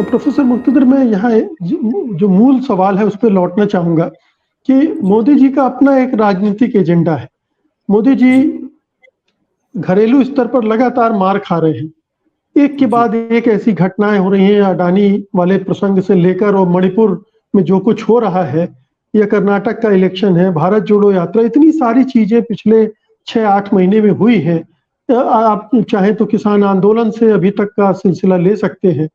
Professor Muqtedar, मैं यहाँ जो मूल सवाल है उस पर लौटना चाहूंगा कि मोदी जी का अपना एक राजनीतिक एजेंडा है। मोदी जी घरेलू स्तर पर लगातार मार खा रहे हैं, एक के बाद एक ऐसी घटनाएं हो रही हैं, अडानी वाले प्रसंग से लेकर और मणिपुर में जो कुछ हो रहा है, या कर्नाटक का इलेक्शन है, भारत जोड़ो यात्रा, इतनी सारी चीजें पिछले 6-8 महीने में हुई है। आप चाहे तो किसान आंदोलन से अभी तक का सिलसिला ले सकते हैं।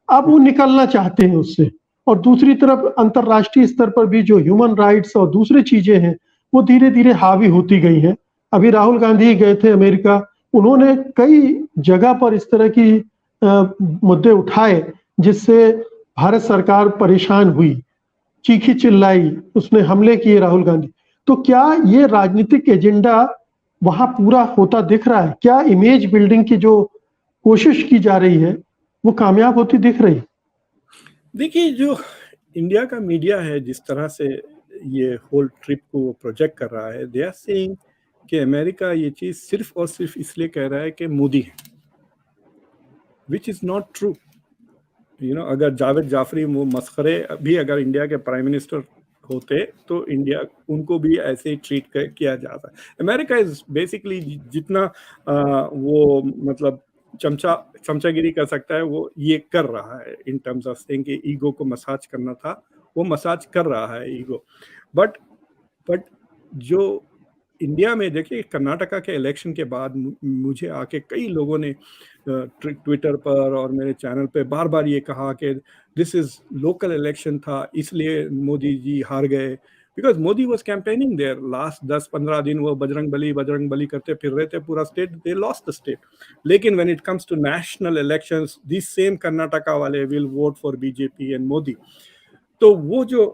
अब वो निकलना चाहते हैं उससे, और दूसरी तरफ अंतर्राष्ट्रीय स्तर पर भी जो ह्यूमन राइट्स और दूसरी चीजें हैं वो धीरे धीरे हावी होती गई हैं। अभी राहुल गांधी गए थे अमेरिका, उन्होंने कई जगह पर इस तरह की मुद्दे उठाए जिससे भारत सरकार परेशान हुई, चीखी चिल्लाई, उसने हमले किए राहुल गांधी। तो क्या ये राजनीतिक एजेंडा वहां पूरा होता दिख रहा है? क्या इमेज बिल्डिंग की जो कोशिश की जा रही है वो कामयाब होती दिख रही? देखिए, जो इंडिया का मीडिया है, जिस तरह से ये होल ट्रिप को प्रोजेक्ट कर रहा है, दे आर सेइंग कि अमेरिका ये चीज सिर्फ और सिर्फ इसलिए कह रहा है कि मोदी है, विच इज नॉट ट्रू। अगर जावेद जाफरी वो मस्खरे भी अगर इंडिया के प्राइम मिनिस्टर होते तो इंडिया उनको भी ऐसे ही ट्रीट किया जाता है। अमेरिका इज बेसिकली जितना वो मतलब चमचागिरी कर सकता है वो ये कर रहा है, इन टर्म्स ऑफ सेइंग कि ईगो को मसाज करना था, वो मसाज कर रहा है ईगो। बट जो इंडिया में देखिए, कर्नाटका के इलेक्शन के बाद मुझे आके कई लोगों ने ट्विटर पर और मेरे चैनल पे बार बार ये कहा कि दिस इज लोकल इलेक्शन था, इसलिए मोदी जी हार गए, because Modi was campaigning there last 10-15 दिन। वो बजरंग बली करते फिर रहे थे पूरा state, they lost the state. लेकिन when it comes to national elections, this same Karnataka वाले will vote for BJP and Modi. तो वो जो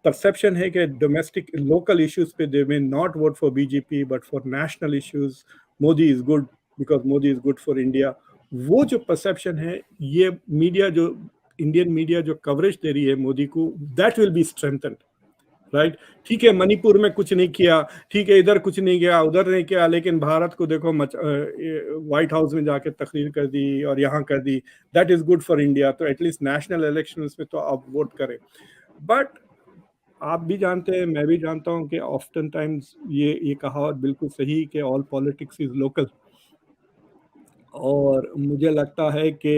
परसेप्शन है कि डोमेस्टिक लोकल इश्यूज पे they may not vote for BJP but for national issues Modi is good because Modi is good for India, वो जो perception है, ये मीडिया जो इंडियन मीडिया जो कवरेज दे रही है मोदी को, that will be strengthened, right? ठीक है, मणिपुर में कुछ नहीं किया, ठीक है, इधर कुछ नहीं किया, उधर नहीं किया, लेकिन भारत को देखो व्हाइट हाउस में जाके तकरीर कर दी और यहाँ कर दी, that is good for India. तो एटलीस्ट नेशनल इलेक्शंस में तो आप वोट करें। बट आप भी जानते हैं, मैं भी जानता हूं कि ऑफ्टन टाइम्स ये कहावत बिल्कुल सही कि ऑल पॉलिटिक्स इज लोकल। और मुझे लगता है कि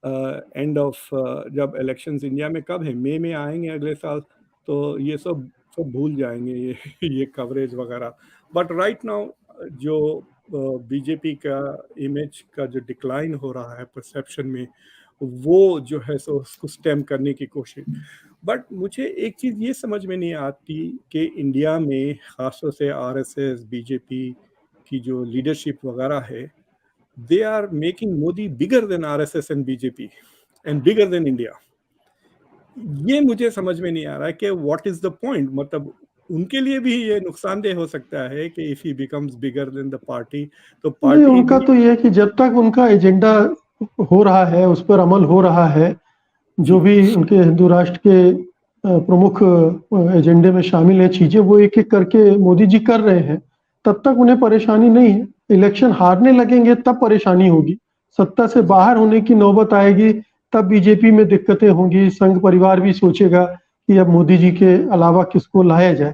एंड ऑफ जब इलेक्शंस इंडिया में कब है, मई में आएंगे अगले साल, तो ये सब भूल जाएंगे ये कवरेज वगैरह। बट राइट नाउ जो बीजेपी का इमेज का जो डिक्लाइन हो रहा है परसेप्शन में, वो जो है सो उसको स्टेम करने की कोशिश। बट मुझे एक चीज़ ये समझ में नहीं आती कि इंडिया में खासतौर से आरएसएस बीजेपी की जो लीडरशिप वगैरह है, they are making Modi bigger than RSS and BJP and bigger than India. ये मुझे समझ में नहीं आ रहा है कि what is the point। मतलब उनके लिए भी ये नुकसानदेह हो सकता है कि if he becomes bigger than the party, तो पार्टी उनका तो ये है कि जब तक उनका एजेंडा हो रहा है, उस पर अमल हो रहा है, जो भी उनके हिंदू राष्ट्र के प्रमुख एजेंडे में शामिल है चीजें, वो एक एक करके मोदी जी कर रहे हैं, तब तक उन्हें परेशानी नहीं है। इलेक्शन हारने लगेंगे तब परेशानी होगी, सत्ता से बाहर होने की नौबत आएगी तब बीजेपी में दिक्कतें होंगी। संघ परिवार भी सोचेगा कि अब मोदी जी के अलावा किसको लाया जाए।